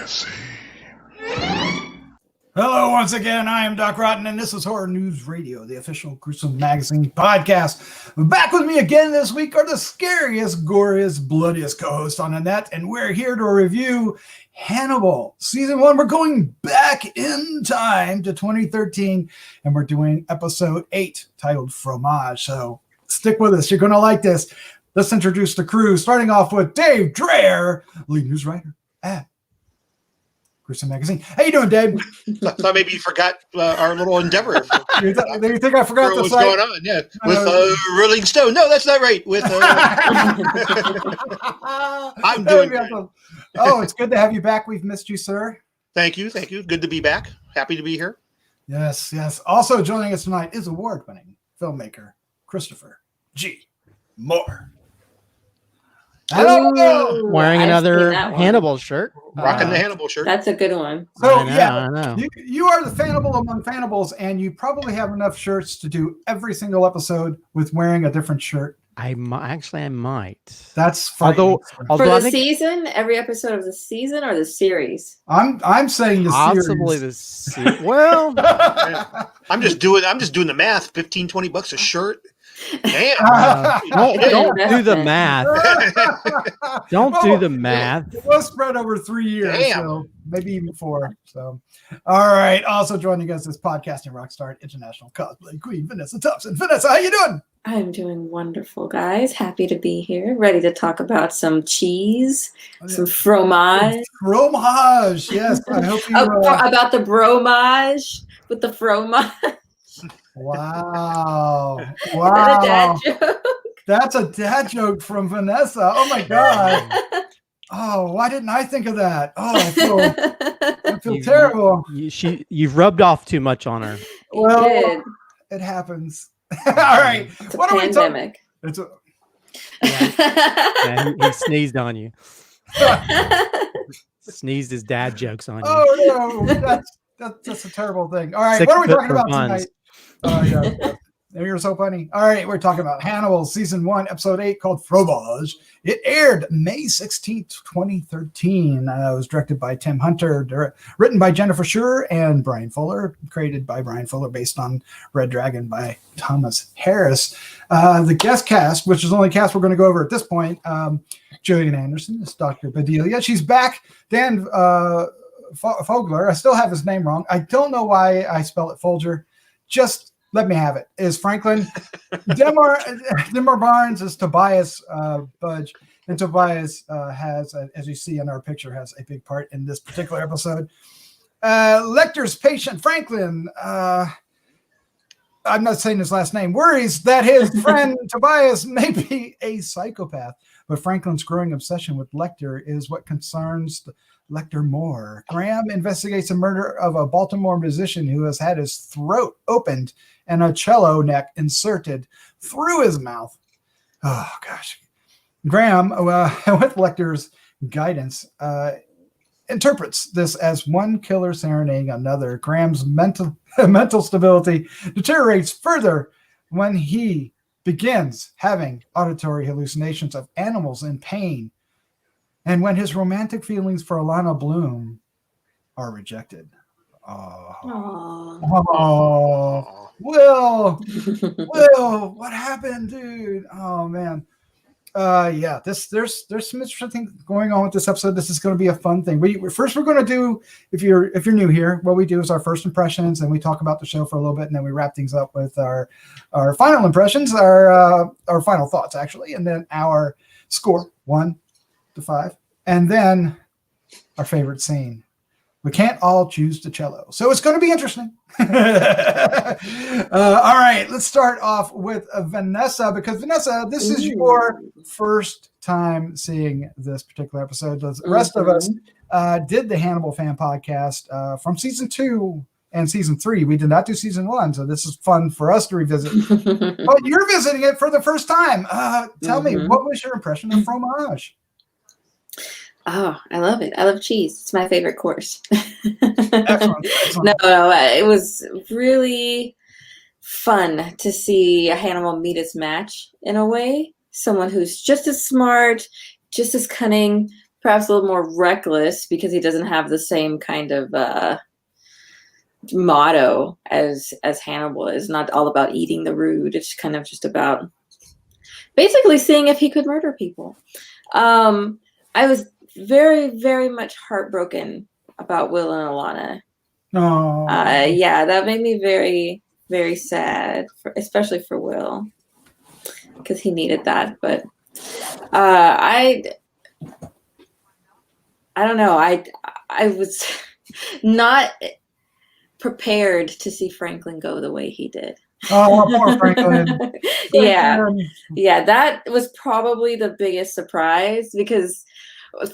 Magazine. Hello, once again. I am Doc Rotten, and this is Horror News Radio, the official Gruesome Magazine podcast. Back with me again this week are the scariest, goriest, bloodiest co-hosts on the net, and we're here to review Hannibal, Season 1. We're going back in time to 2013, and we're doing Episode 8, titled Fromage. So stick with us. You're going to like this. Let's introduce the crew, starting off with Dave Dreher, lead news writer at Gruesome Magazine. How you doing, Dave? I thought maybe you forgot our little endeavor. You think I forgot what's going on? Yeah, with Rolling Stone. No, that's not right. With I'm doing. Oh, it's good to have you back. We've missed you, sir. Thank you. Good to be back. Happy to be here. Yes. Also joining us tonight is award-winning filmmaker Christopher G. Moore. Hello. Wearing another Hannibal shirt. Rocking the Hannibal shirt. That's a good one. So I know. You are the Fannibal among Fannibals, and you probably have enough shirts to do every single episode with wearing a different shirt. I might. That's although for the season, every episode of the season or the series. I'm saying the possibly series. The series. Well, I'm just doing the math. $15-20 a shirt. Damn. Don't do the math. Don't do the math. It was spread over 3 years. Damn. So maybe even 4. So, all right. Also joining us is podcasting rock star, international cosplay queen, Vanessa Thompson. Vanessa, how you doing? I'm doing wonderful, guys. Happy to be here. Ready to talk about some cheese, some fromage. Fromage, yes. I hope you about the bromage with the fromage. Wow. Is that a dad joke? That's a dad joke from Vanessa. Oh my God. Oh, why didn't I think of that? Oh, I feel terrible. You've rubbed off too much on her. Well, it happens. All right. It's a pandemic. He sneezed on you. Sneezed his dad jokes on you. Oh no, that's a terrible thing. All right, what are we talking about tonight? Oh yeah. You're so funny. All right, we're talking about Hannibal, Season 1, Episode 8, called Fromage. It aired May 16th, 2013. It was directed by Tim Hunter, written by Jennifer Schur and Brian Fuller, created by Brian Fuller, based on Red Dragon by Thomas Harris. The guest cast, which is the only cast we're going to go over at this point, Gillian Anderson is Dr. Bedelia. She's back. Dan Fogler, I still have his name wrong. I don't know why I spell it Folger. Just let me have it. Is Franklin. Demar Barnes is Tobias Budge. And Tobias has, as you see in our picture, has a big part in this particular episode. Lecter's patient, Franklin, I'm not saying his last name, worries that his friend Tobias may be a psychopath. But Franklin's growing obsession with Lecter is what concerns Lecter more. Graham investigates the murder of a Baltimore musician who has had his throat opened and a cello neck inserted through his mouth. Oh, gosh. Graham, with Lecter's guidance, interprets this as one killer serenading another. Graham's mental stability deteriorates further when he begins having auditory hallucinations of animals in pain, and when his romantic feelings for Alana Bloom are rejected. Will, what happened, dude? Oh man. Yeah, there's some interesting going on with this episode. This is going to be a fun thing. We're going to do, if you're new here, what we do is our first impressions, and we talk about the show for a little bit, and then we wrap things up with our final impressions, our final thoughts actually, and then our score 1 to 5, and then our favorite scene. We can't all choose the cello, so it's going to be interesting. All right, let's start off with Vanessa, because Vanessa, this is your first time seeing this particular episode. The rest of us did the Hannibal fan podcast from season 2 and season 3. We did not do season 1, so this is fun for us to revisit. But you're visiting it for the first time. Tell me, what was your impression of Fromage? Oh, I love it. I love cheese. It's my favorite course. Excellent. No, it was really fun to see a Hannibal meet its match in a way. Someone who's just as smart, just as cunning, perhaps a little more reckless because he doesn't have the same kind of motto as Hannibal is. Not all about eating the rude. It's kind of just about basically seeing if he could murder people. I was very, very much heartbroken about Will and Alana. Oh, yeah, that made me very, very sad, especially for Will, because he needed that. But I don't know. I was not prepared to see Franklin go the way he did. Oh, poor Franklin. Yeah, that was probably the biggest surprise, because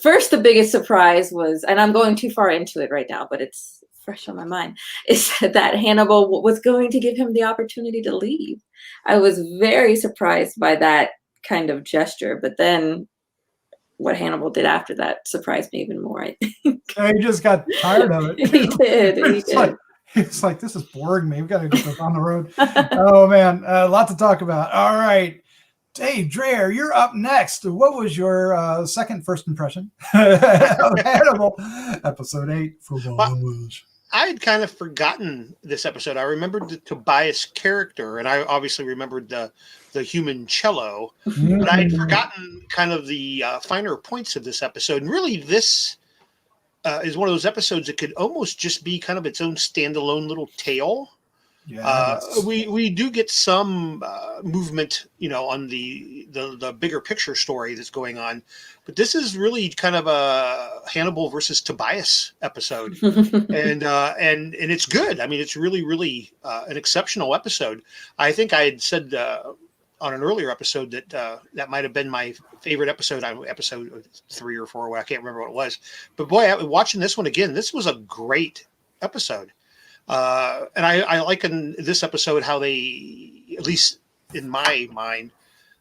first the biggest surprise was, and I'm going too far into it right now, but it's fresh on my mind, is that Hannibal was going to give him the opportunity to leave. I was very surprised by that kind of gesture, but then what Hannibal did after that surprised me even more, I think. He just got tired of it. He did. It's like, this is boring me. We've got to get this on the road. Oh, man. A lot to talk about. All right. Dave Dreher, you're up next. What was your first impression of Hannibal? Episode 8. I had kind of forgotten this episode. I remembered the Tobias character, and I obviously remembered the human cello, but I had forgotten kind of the finer points of this episode. And really, this is one of those episodes that could almost just be kind of its own standalone little tale. Yes. We do get some movement, on the bigger picture story that's going on, but this is really kind of a Hannibal versus Tobias episode, and it's good. I mean, it's really an exceptional episode. I think I had said on an earlier episode that that might have been my favorite episode. Episode 3 or 4, I can't remember what it was, but boy, watching this one again, this was a great episode. And I like in this episode how they, at least in my mind,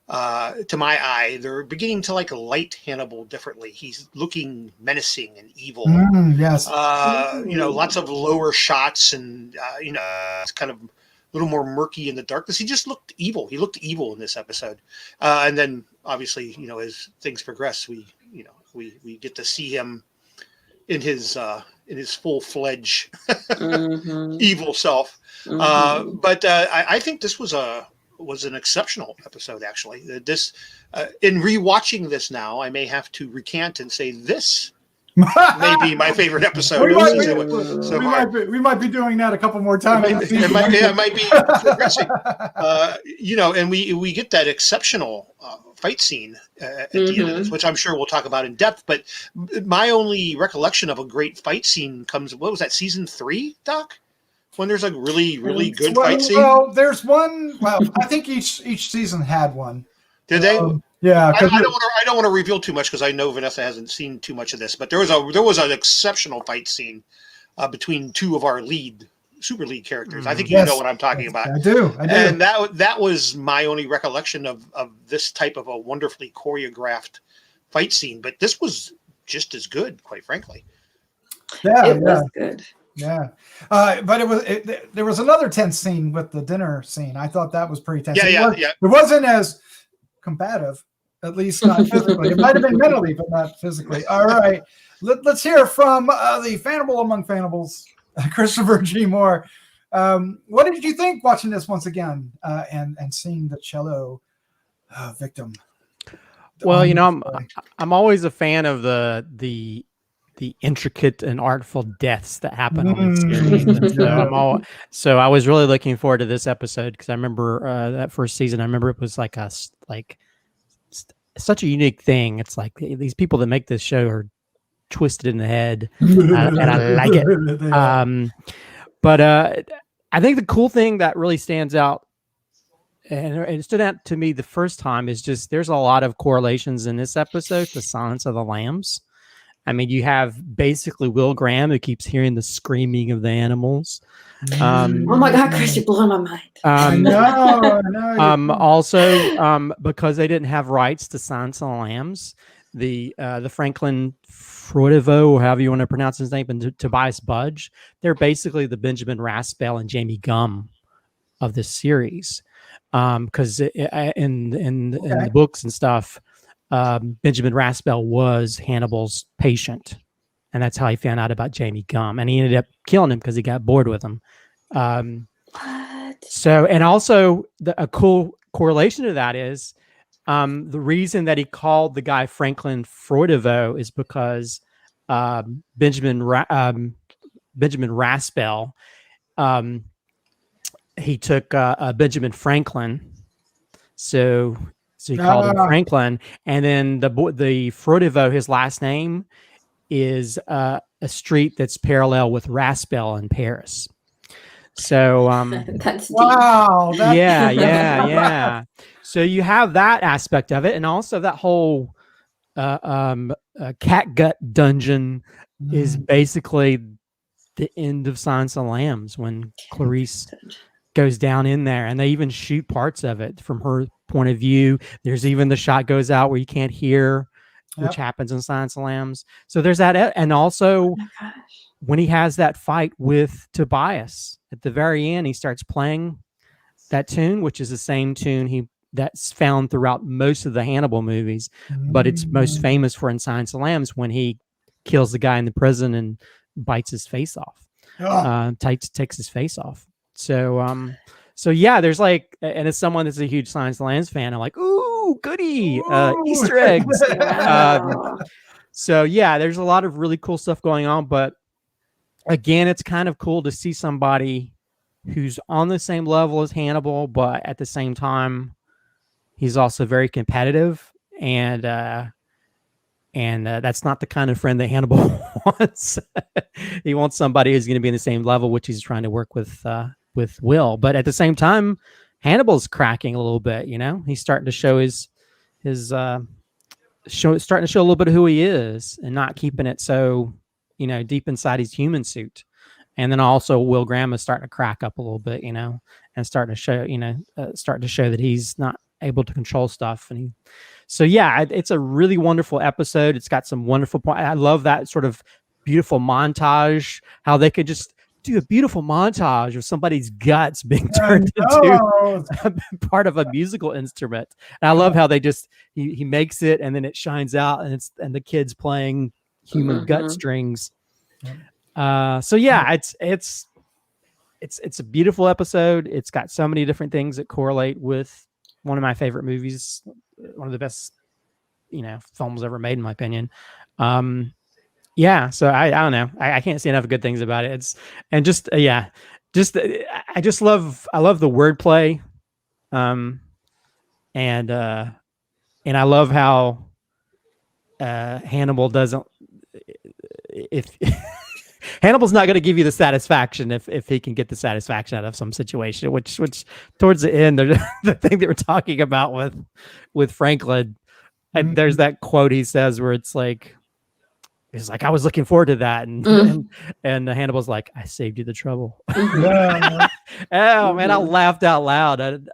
to my eye, they're beginning to light Hannibal differently. He's looking menacing and evil. Yes. Lots of lower shots, and it's kind of a little more murky in the darkness. He just looked evil. He looked evil in this episode. And then obviously, as things progress, we get to see him in his full-fledged evil self. But I think this was an exceptional episode, actually. This in rewatching this now, I may have to recant and say this may be my favorite episode. We might be doing that a couple more times. It might be progressing. And we get that exceptional fight scene at the end of this, which I'm sure we'll talk about in depth. But my only recollection of a great fight scene comes, what was that, season 3, Doc? When there's a really good fight scene? Well, there's one. Well, I think each season had one. Did they? Yeah. I don't want to reveal too much because I know Vanessa hasn't seen too much of this. But there was an exceptional fight scene between two of our super lead characters. I think you know what I'm talking about. I do. And that was my only recollection of this type of a wonderfully choreographed fight scene. But this was just as good, quite frankly. Yeah, it was good. Yeah, but there was another tense scene with the dinner scene. I thought that was pretty tense. It wasn't as combative, at least not physically. It might have been mentally, but not physically. All right, let's hear from the Fannibal among Fannibals, Christopher G. Moore. What did you think watching this once again and seeing the cello victim? Well, I'm always a fan of the intricate and artful deaths that happen on the series. So I was really looking forward to this episode because I remember that first season. I remember it was such a unique thing. It's like these people that make this show are twisted in the head, and I like it. But I think the cool thing that really stands out, and it stood out to me the first time, is just there's a lot of correlations in this episode to Silence of the Lambs. I mean, you have basically Will Graham who keeps hearing the screaming of the animals. Oh my God, Chris, you're blowing my mind. I know. Also, because they didn't have rights to Silence of the Lambs, the Franklin Freudevo, or however you want to pronounce his name, and Tobias Budge, they're basically the Benjamin Raspail and Jamie Gum of this series. Because in the books and stuff, Benjamin Raspail was Hannibal's patient, and that's how he found out about Jamie Gumb, and he ended up killing him because he got bored with him. So, and also a cool correlation to that is the reason that he called the guy Franklin Freudeveau is because Benjamin Raspail, he took Benjamin Franklin, so he called him Franklin, and then the Freudeveau, his last name is a street that's parallel with Raspail in Paris. So that's wow, yeah. So you have that aspect of it, and also that whole catgut dungeon is basically the end of Silence of the Lambs when Clarice goes down in there, and they even shoot parts of it from her point of view. There's even the shot goes out where you can't hear, which happens in Silence of the Lambs. So there's that, and also when he has that fight with Tobias at the very end, he starts playing that tune, which is the same tune that's found throughout most of the Hannibal movies, but it's most famous for in Silence of the Lambs when he kills the guy in the prison and bites his face off, takes his face off. So yeah, there's like, and as someone that's a huge Silence of the Lambs fan, I'm like, ooh, goody, Easter eggs. So yeah, there's a lot of really cool stuff going on, but again, it's kind of cool to see somebody who's on the same level as Hannibal, but at the same time, he's also very competitive, and that's not the kind of friend that Hannibal wants. He wants somebody who's going to be in the same level, which he's trying to work with Will. But at the same time, Hannibal's cracking a little bit. You know, he's starting to show starting to show a little bit of who he is, and not keeping it so, you know, deep inside his human suit. And then also Will Graham is starting to crack up a little bit, you know, and starting to show that he's not able to control stuff. So yeah, it's a really wonderful episode. It's got some wonderful points. I love that sort of beautiful montage, how they could just do a beautiful montage of somebody's guts being turned into part of a musical instrument. And I love how they just, he makes it and then it shines out, and the kids playing human gut strings. So yeah, it's a beautiful episode. It's got so many different things that correlate with one of my favorite movies, one of the best, you know, films ever made, in my opinion. Yeah, so I don't know. I can't say enough good things about it. I love the wordplay, and I love how Hannibal doesn't. If Hannibal's not going to give you the satisfaction if he can get the satisfaction out of some situation, which towards the end, the thing that we're talking about with Franklin, and there's that quote he says where it's like, he's like, I was looking forward to that, and Hannibal's like, I saved you the trouble. Oh man, I laughed out loud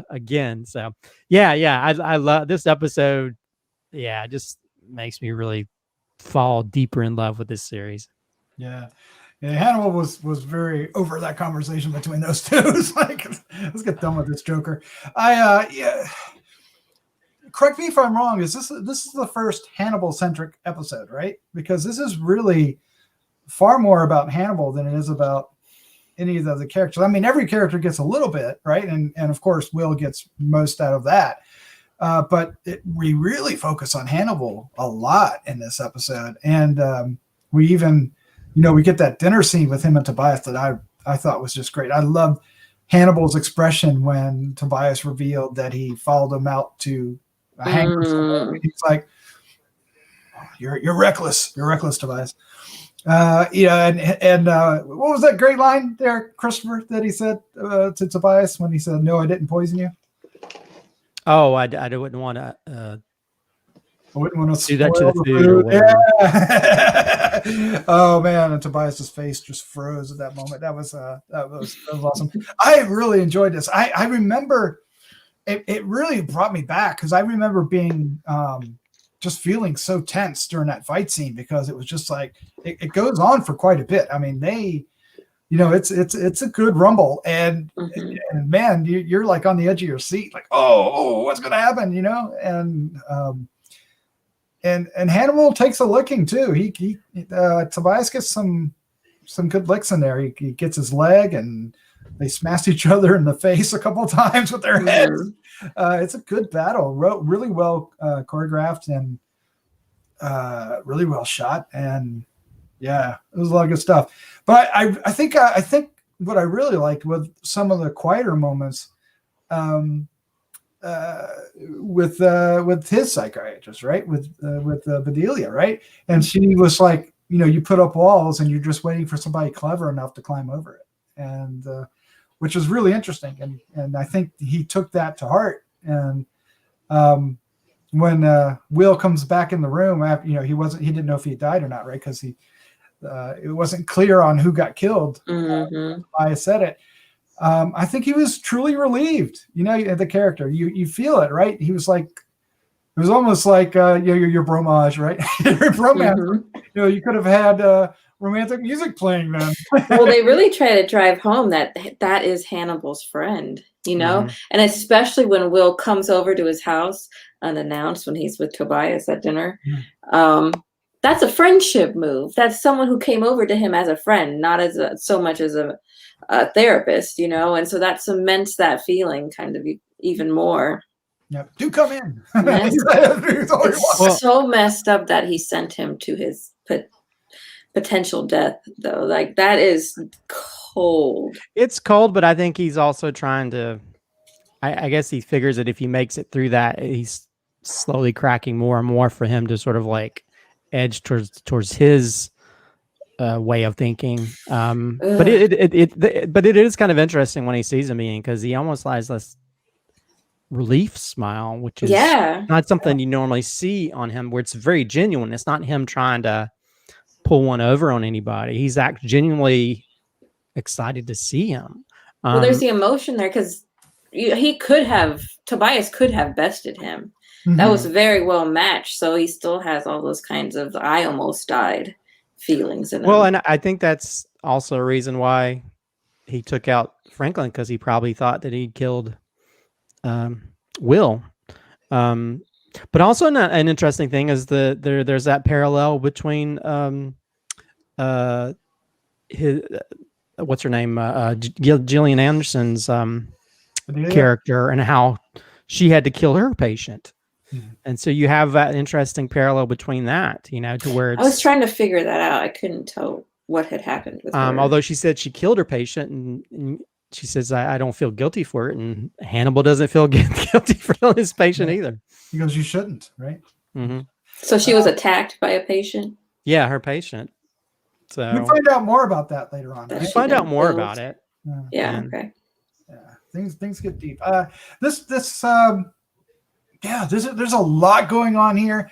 again. So yeah, I love this episode. Yeah, it just makes me really fall deeper in love with this series. Yeah, Hannibal was very over that conversation between those two. It's like, let's get done with this Joker. Correct me if I'm wrong. This is the first Hannibal centric episode, right? Because this is really far more about Hannibal than it is about any of the other characters. I mean, every character gets a little bit, right? And of course, Will gets most out of that. But we really focus on Hannibal a lot in this episode, and we even, you know, we get that dinner scene with him and Tobias that I thought was just great. I loved Hannibal's expression when Tobias revealed that he followed him out to a hangar. He's like, oh, "You're reckless. You're reckless, Tobias." And what was that great line there, Christopher, that he said to Tobias when he said, "No, I didn't poison you." Oh, I wouldn't want to. I wouldn't want to do that to the food. Or whatever. Yeah. Oh man, and Tobias's face just froze at that moment. That was awesome. I really enjoyed this. I remember it really brought me back, because I remember being just feeling so tense during that fight scene, because it was just like it goes on for quite a bit. I mean, it's a good rumble, and man, you're like on the edge of your seat, like, oh, what's gonna happen, you know? And Hannibal takes a licking too. Tobias gets some good licks in there. He gets his leg, and they smash each other in the face a couple of times with their heads. It's a good battle, really well choreographed and really well shot, and yeah, it was a lot of good stuff. But I think what I really liked with some of the quieter moments with his psychiatrist, right? With Bedelia, right? And she was like, you put up walls and you're just waiting for somebody clever enough to climb over it, and which was really interesting. And I think he took that to heart. And when Will comes back in the room, after, he didn't know if he died or not, right? Because it wasn't clear on who got killed. I said it. I think he was truly relieved. The character, you feel it, right? He was like, it was almost like your Fromage, right? Your romance. You could have had romantic music playing then. Well, they really try to drive home that is Hannibal's friend, and especially when Will comes over to his house unannounced when he's with Tobias at dinner. That's a friendship move. That's someone who came over to him as a friend, not as so much as a therapist, and so that cements that feeling kind of even more. Yeah, do come in. It's so messed up that he sent him to his potential death, though. Like, that is cold. It's cold, but I think he's also trying to. I guess he figures that if he makes it through that, he's slowly cracking more and more for him to sort of like edge towards his way of thinking. But it is kind of interesting when he sees him eating, because he almost has this relief smile, which is not something you normally see on him, where it's very genuine. It's not him trying to pull one over on anybody. He's genuinely excited to see him. Well, there's the emotion there, because Tobias could have bested him. That was very well matched. So he still has all those kinds of I almost died feelings in him. Well, and I think that's also a reason why he took out Franklin, because he probably thought that he'd killed Will. But also an interesting thing is there's that parallel between his what's her name, Gillian Anderson's character, and how she had to kill her patient. And so you have that interesting parallel between that, to where I was trying to figure that out. I couldn't tell what had happened with her. Although she said she killed her patient, and she says, I don't feel guilty for it. And Hannibal doesn't feel guilty for killing his patient either. He goes, you shouldn't, right? So she was attacked by a patient? Yeah, her patient. So we find out more about that later on. We find out more about it. Yeah, okay. Yeah, things get deep. There's a lot going on here.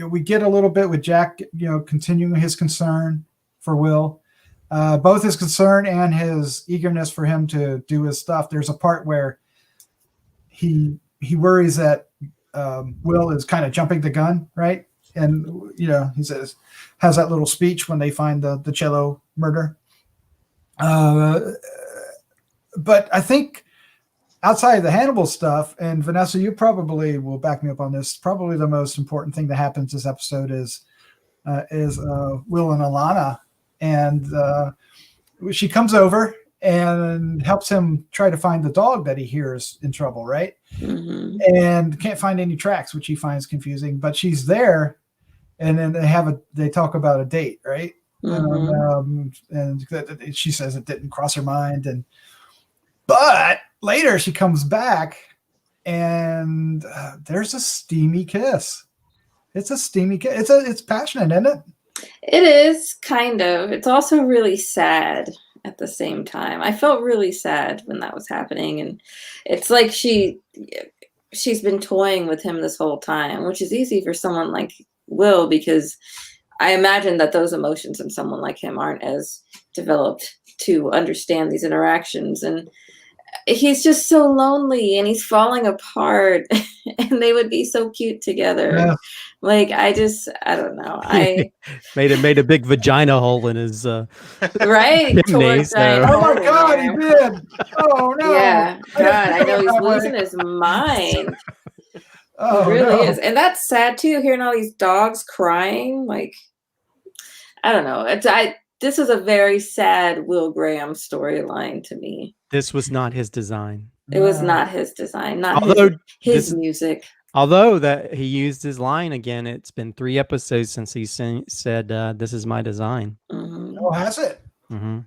We get a little bit with Jack, continuing his concern for Will, both his concern and his eagerness for him to do his stuff. There's a part where he worries that Will is kind of jumping the gun, right? And he has that little speech when they find the cello murder. But I think outside of the Hannibal stuff, and Vanessa, you probably will back me up on this, probably the most important thing that happens this episode is Will and Alana. And she comes over and helps him try to find the dog that he hears in trouble, right? And can't find any tracks, which he finds confusing. But she's there, and then they talk about a date, right? And she says it didn't cross her mind, but later she comes back, and there's a steamy kiss. It's a steamy kiss. It's passionate, isn't it? It is, kind of. It's also really sad at the same time. I felt really sad when that was happening, and it's like she's been toying with him this whole time, which is easy for someone like Will, because I imagine that those emotions in someone like him aren't as developed to understand these interactions, and he's just so lonely and he's falling apart, and they would be so cute together. Yeah. Like, I don't know. I made a big vagina hole in his right. Chimney, so. Oh my God, he did. Oh no. Yeah. God, I know he's losing his mind. Oh, it really no. is. And that's sad too, hearing all these dogs crying. Like, I don't know. This is a very sad Will Graham storyline to me. This was not his design. It was not his design, not Although his music. Although that he used his line again, it's been 3 episodes since he said, "This is my design." Mm-hmm. Oh, has it? Mm-hmm.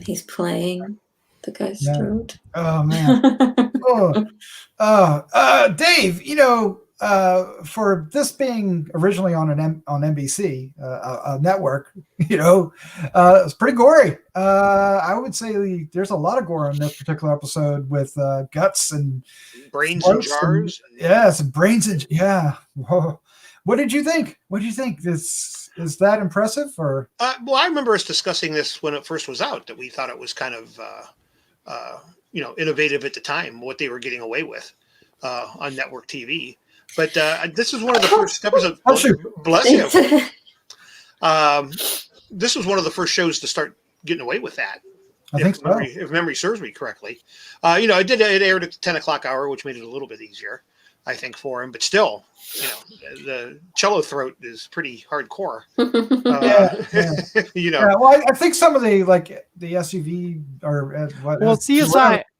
He's playing the guy's throat. Oh man. Dave, you know, for this being originally on NBC, a network, you know, it's pretty gory. I would say there's a lot of gore in this particular episode with guts and brains and jars. Some brains and Whoa. What did you think? What did you think? Is that impressive? Or well, I remember us discussing this when it first was out, that we thought it was kind of innovative at the time, what they were getting away with on network TV. But this is one of the first episodes. Bless you. This was one of the first shows to start getting away with that. I think so. If memory serves me correctly. It aired at the 10 o'clock hour, which made it a little bit easier, I think, for him. But still, the cello throat is pretty hardcore. Well, I think some of the SUV or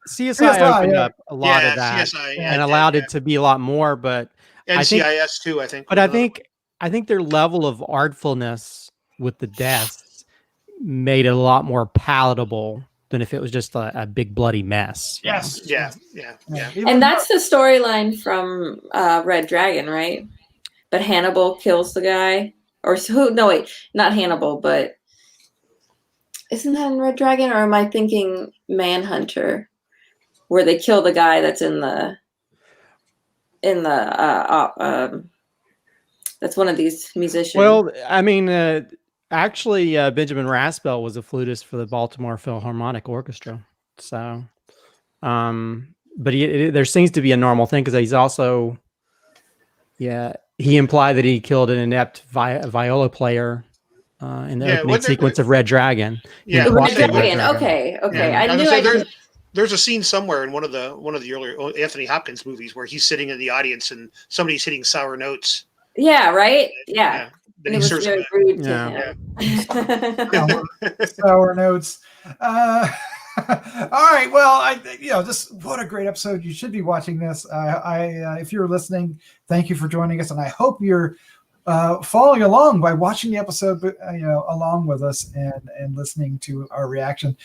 CSI opened up a lot of that CSI, and allowed it to be a lot more, but NCIS too, I think. But I think their level of artfulness with the deaths made it a lot more palatable than if it was just a big bloody mess. Yes. Yeah. And that's the storyline from Red Dragon, right? But Hannibal kills the guy, or who? No, wait, not Hannibal, but isn't that in Red Dragon, or am I thinking Manhunter, where they kill the guy that's in the that's one of these musicians. Well, I mean, actually, Benjamin Raspel was a flutist for the Baltimore Philharmonic Orchestra. So, but there seems to be a normal thing because he's also, he implied that he killed an inept viola player in the opening sequence of Red Dragon. Yeah, Red Dragon. Okay. Yeah. I knew there's a scene somewhere in one of the earlier Anthony Hopkins movies where he's sitting in the audience and somebody's hitting sour notes. Yeah, right? Yeah. Then it was very rude to him. Sour notes. All right. Well, what a great episode. You should be watching this. If you're listening, thank you for joining us. And I hope you're following along by watching the episode, along with us and listening to our reaction.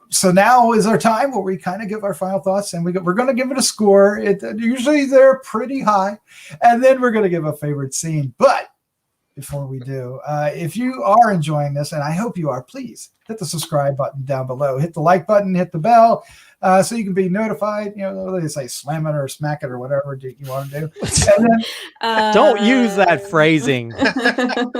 So now is our time where we kind of give our final thoughts, and we're going to give it a score. Usually they're pretty high, and then we're going to give a favorite scene. But before we do, if you are enjoying this, and I hope you are, please hit the subscribe button down below, hit the like button, hit the bell, so you can be notified. What do they say, slam it or smack it or whatever you want to do. And then, don't use that phrasing.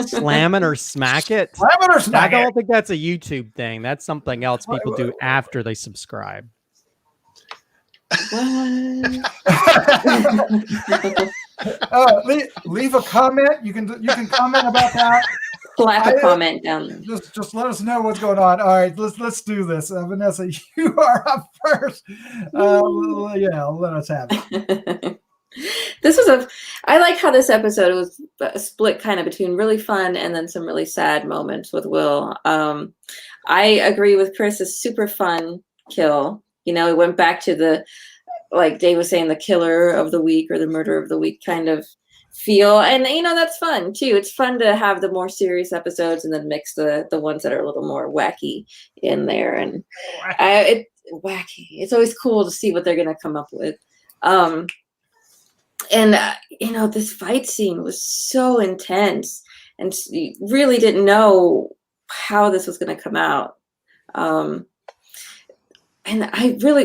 Slam it or smack it. Slam it or smack it. I don't think that's a YouTube thing. That's something else people do after they subscribe. Leave a comment. You can comment about that. Slap a comment down there. Just let us know what's going on. All right, let's do this. Vanessa, you are up first. Let us have it. I like how this episode was split kind of between really fun and then some really sad moments with Will. I agree with Chris, a super fun kill. It went back to like Dave was saying, the killer of the week or the murder of the week kind of feel. And, that's fun too. It's fun to have the more serious episodes and then mix the ones that are a little more wacky in there. And wacky. It's always cool to see what they're going to come up with. This fight scene was so intense and you really didn't know how this was going to come out. And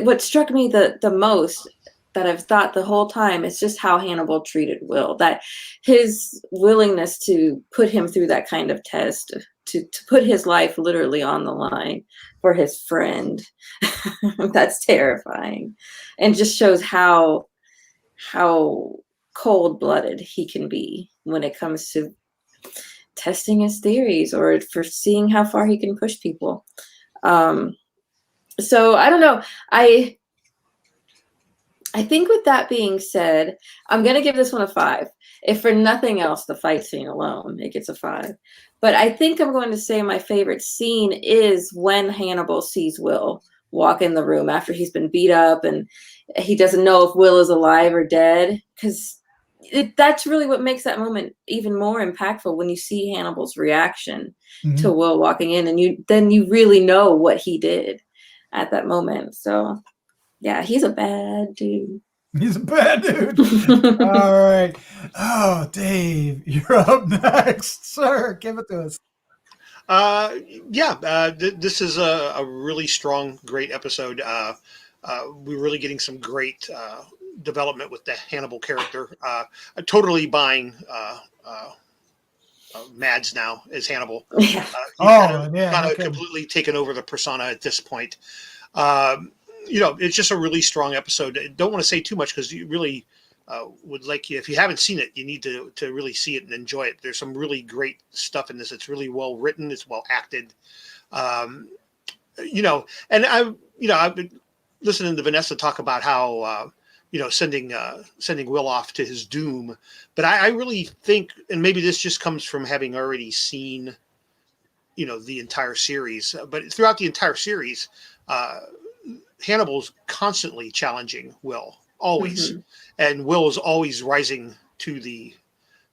what struck me the most that I've thought the whole time is just how Hannibal treated Will, that his willingness to put him through that kind of test, to put his life literally on the line for his friend. That's terrifying. And just shows how cold-blooded he can be when it comes to testing his theories or for seeing how far he can push people. So I don't know. I I think with that being said, I'm going to give this one a 5. If for nothing else, the fight scene alone, it gets a 5. But I think I'm going to say my favorite scene is when Hannibal sees Will walk in the room after he's been beat up and he doesn't know if Will is alive or dead. Because that's really what makes that moment even more impactful, when you see Hannibal's reaction to Will walking in, and you really know what he did at that moment. So yeah, he's a bad dude. He's a bad dude. All right. Oh, Dave, you're up next, sir. Give it to us. This is a really strong, great episode. We're really getting some great development with the Hannibal character. Totally buying Mads now as Hannibal. Yeah. Completely taken over the persona at this point. It's just a really strong episode. I don't want to say too much because you really would like if you haven't seen it, you need to really see it and enjoy it. There's some really great stuff in this. It's really well written. It's well acted. And I've been listening to Vanessa talk about how sending Will off to his doom. But I really think, and maybe this just comes from having already seen, the entire series. But throughout the entire series, Hannibal's constantly challenging Will, always, and Will is always rising to the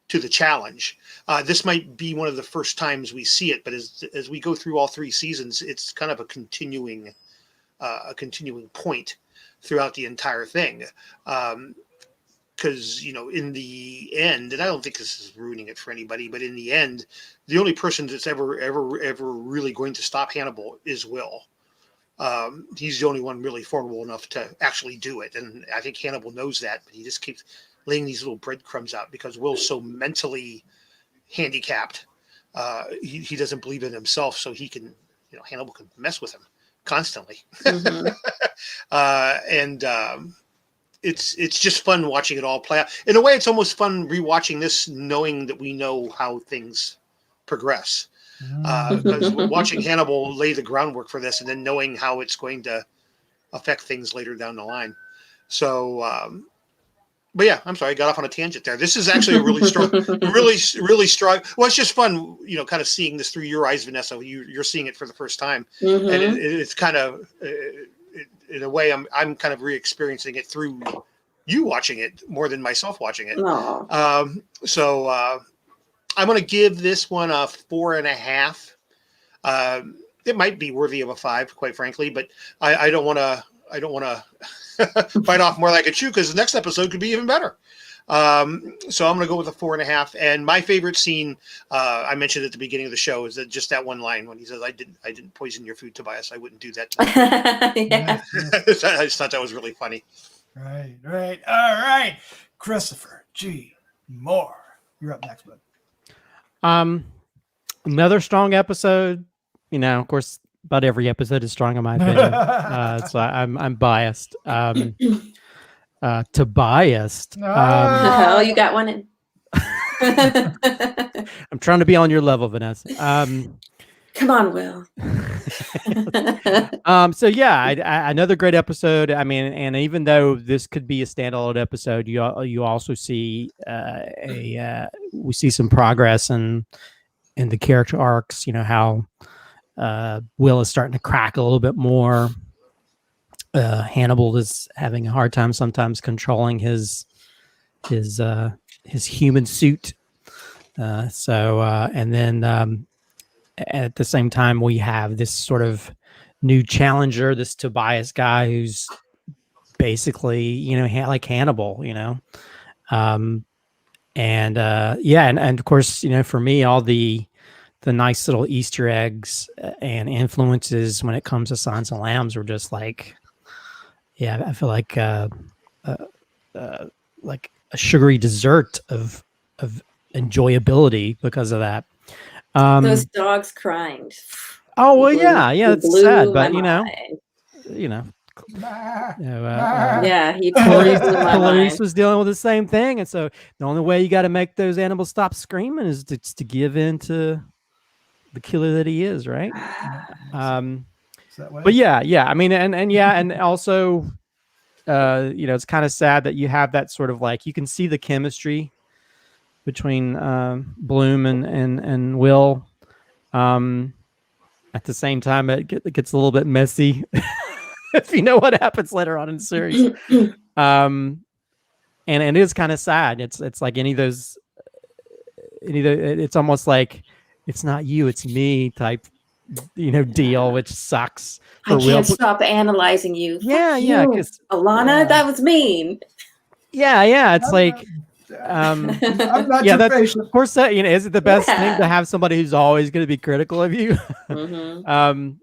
challenge. This might be one of the first times we see it, but as we go through all 3 seasons, it's kind of a continuing point throughout the entire thing. Because in the end, and I don't think this is ruining it for anybody, but in the end, the only person that's ever really going to stop Hannibal is Will. He's the only one really formidable enough to actually do it. And I think Hannibal knows that, but he just keeps laying these little breadcrumbs out because Will's so mentally handicapped. He doesn't believe in himself, so he can, Hannibal can mess with him constantly. It's just fun watching it all play out. In a way, it's almost fun rewatching this, knowing that we know how things progress. Because we're watching Hannibal lay the groundwork for this, and then knowing how it's going to affect things later down the line. So, but yeah, I'm sorry, I got off on a tangent there. This is actually a really strong, really strong. Well, it's just fun, kind of seeing this through your eyes, Vanessa. You're seeing it for the first time, and it's kind of, in a way, I'm kind of re-experiencing it through you watching it more than myself watching it. I'm going to give this one a 4.5. It might be worthy of a 5, quite frankly, but I don't want to bite off more like a chew because the next episode could be even better. So I'm going to go with a 4.5. And my favorite scene, I mentioned at the beginning of the show, is just that one line when he says, "I didn't poison your food, Tobias. I wouldn't do that to you." Yeah. I just thought that was really funny. Right. All right. Christopher G. Moore, you're up next, bud. Another strong episode. Of course, about every episode is strong in my opinion. So I'm biased. Tobias. Oh, you got one in. I'm trying to be on your level, Vanessa. Come on, Will. So yeah, another great episode. I mean, and even though this could be a standalone episode, you also see we see some progress in the character arcs. How Will is starting to crack a little bit more. Hannibal is having a hard time sometimes controlling his human suit. And then at the same time, we have this sort of new challenger, this Tobias guy who's basically, like Hannibal, and of course, for me, all the nice little Easter eggs and influences when it comes to Silence of the Lambs were just like, I feel like a sugary dessert of enjoyability because of that. Those dogs crying. Oh well, yeah, it's sad, but he Clarice was dealing with the same thing, and so the only way you got to make those animals stop screaming is to give in to the killer that he is, right? But yeah, I mean, and also it's kind of sad that you have that sort of like, you can see the chemistry between Bloom and Will. At the same time, it gets a little bit messy. If you know what happens later on in the series. And it is kind of sad. It's like it's almost like it's not you, it's me type, deal, which sucks. I can't stop analyzing you. Yeah, yeah. Alana, that was mean. Yeah. It's like, I'm not your patient. Of course, that is it the best thing to have somebody who's always going to be critical of you.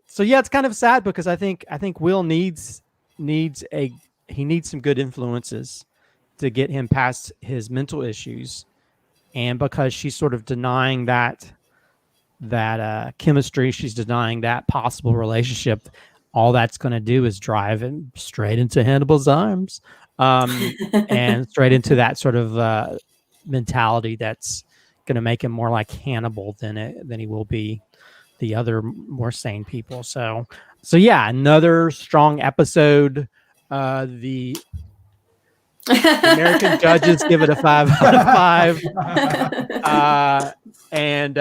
So yeah, it's kind of sad because I think Will needs some good influences to get him past his mental issues, and because she's sort of denying that chemistry, she's denying that possible relationship. All that's going to do is drive him straight into Hannibal's arms. And straight into that sort of mentality that's going to make him more like Hannibal than he will be the other more sane people. So yeah, another strong episode. The American judges give it a 5 out of 5. And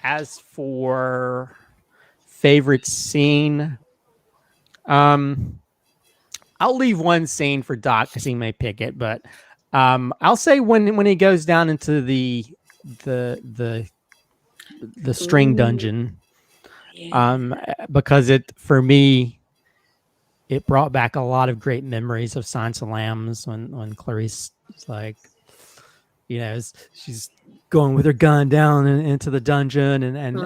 as for favorite scene, I'll leave one scene for Doc because he may pick it, but I'll say when he goes down into the string dungeon, because for me it brought back a lot of great memories of Silence of the Lambs when Clarice is like, she's going with her gun down into the dungeon, and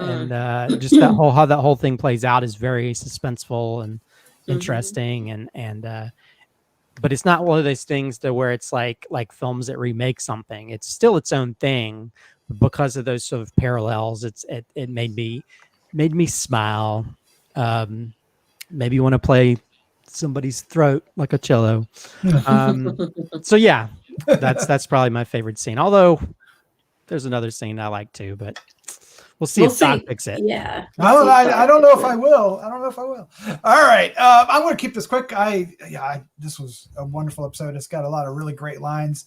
just how that whole thing plays out is very suspenseful and interesting, and but it's not one of those things to where it's like films that remake something. It's still its own thing, but because of those sort of parallels, it made me smile. Maybe want to play somebody's throat like a cello. So yeah, that's probably my favorite scene. Although there's another scene I like too, but we'll see if Don picks it. Yeah. I don't know if I will. All right. I'm going to keep this quick. This was a wonderful episode. It's got a lot of really great lines.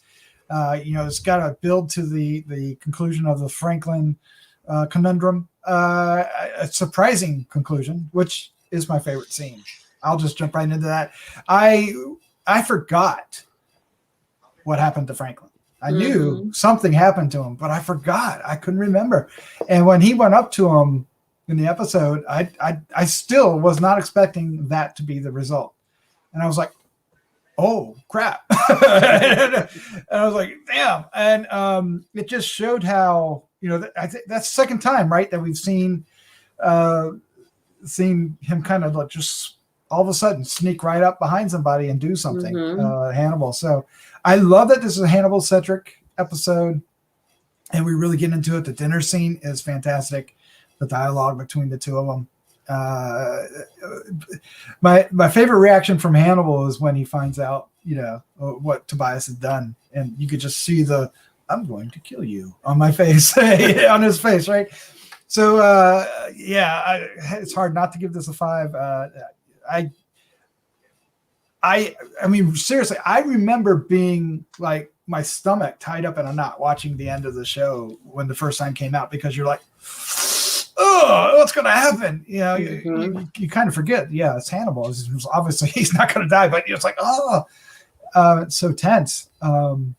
It's got to build to the conclusion of the Franklin conundrum. A surprising conclusion, which is my favorite scene. I'll just jump right into that. I forgot what happened to Franklin. I knew something happened to him, but I forgot. I couldn't remember. And when he went up to him in the episode, I still was not expecting that to be the result. And I was like, oh, crap. And I was like, damn. And it just showed how, I think that's the second time, right, that we've seen him kind of like just all of a sudden sneak right up behind somebody and do something, Hannibal. So I love that this is a Hannibal-centric episode, and we really get into it. The dinner scene is fantastic. The dialogue between the two of them. My favorite reaction from Hannibal is when he finds out, what Tobias has done, and you could just see the "I'm going to kill you" on my face, on his face, right? So it's hard not to give this a 5. I mean, seriously, I remember being like my stomach tied up in a knot watching the end of the show when the first time came out, because you're like, oh, what's going to happen? You kind of forget. Yeah, it's Hannibal. Obviously, he's not going to die, but it's like, it's so tense. And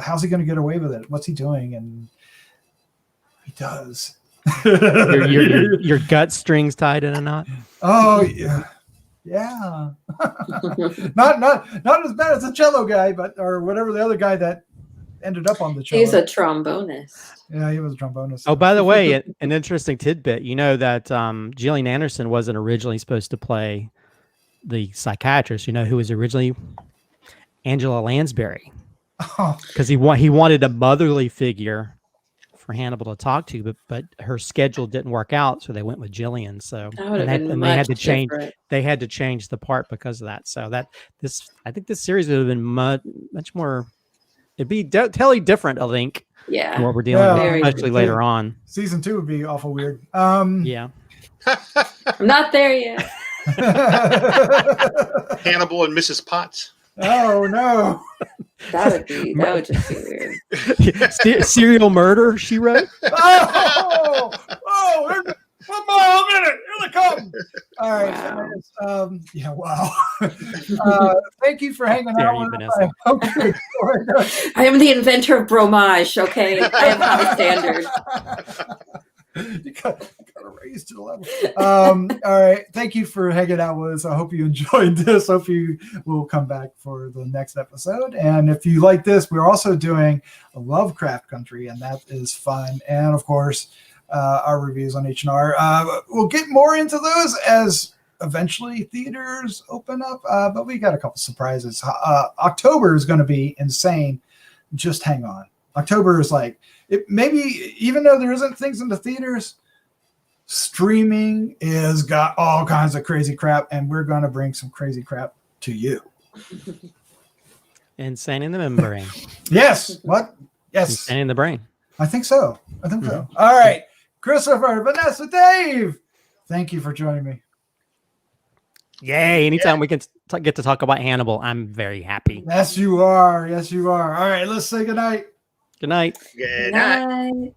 how's he going to get away with it? What's he doing? And he does. your gut strings tied in a knot. Oh yeah. Yeah. not as bad as the cello guy, or whatever the other guy that ended up on the cello. He's a trombonist. Yeah, he was a trombonist. Oh, by the way, an interesting tidbit. You know that Gillian Anderson wasn't originally supposed to play the psychiatrist. You know who was originally? Angela Lansbury. Because he wanted a motherly figure for Hannibal to talk to, but her schedule didn't work out, so they went with Gillian. So they had to change the part because of that. So I think this series would have been much more. It'd be totally different, I think. Yeah, than what we're dealing with, especially later on. Season 2 would be awful weird. Yeah, I'm not there yet. Hannibal and Mrs. Potts. Oh no. That would just be weird. Serial murder, she wrote. Oh, one more minute. Here they come. All right. Wow. Yeah, wow. Thank you for hanging Dare out you, with Vanessa. us. I hope you enjoyed it. I am the inventor of Fromage, okay? I have high standards. You got raised to the level. All right. Thank you for hanging out with us. I hope you enjoyed this. Hope you will come back for the next episode. And if you like this, we're also doing a Lovecraft Country, and that is fun. And of course, our reviews on H&R. We'll get more into those as eventually theaters open up. But we got a couple surprises. October is going to be insane. Just hang on. October is like, maybe even though there isn't things in the theaters, streaming is got all kinds of crazy crap, and we're going to bring some crazy crap to you. Insane in the membrane. Yes. What? Yes. Insane in the brain. I think so. So. All right. Christopher, Vanessa, Dave, thank you for joining me. Yay. Anytime we can get to talk about Hannibal, I'm very happy. Yes, you are. All right. Let's say goodnight. Good night. Good night. Night.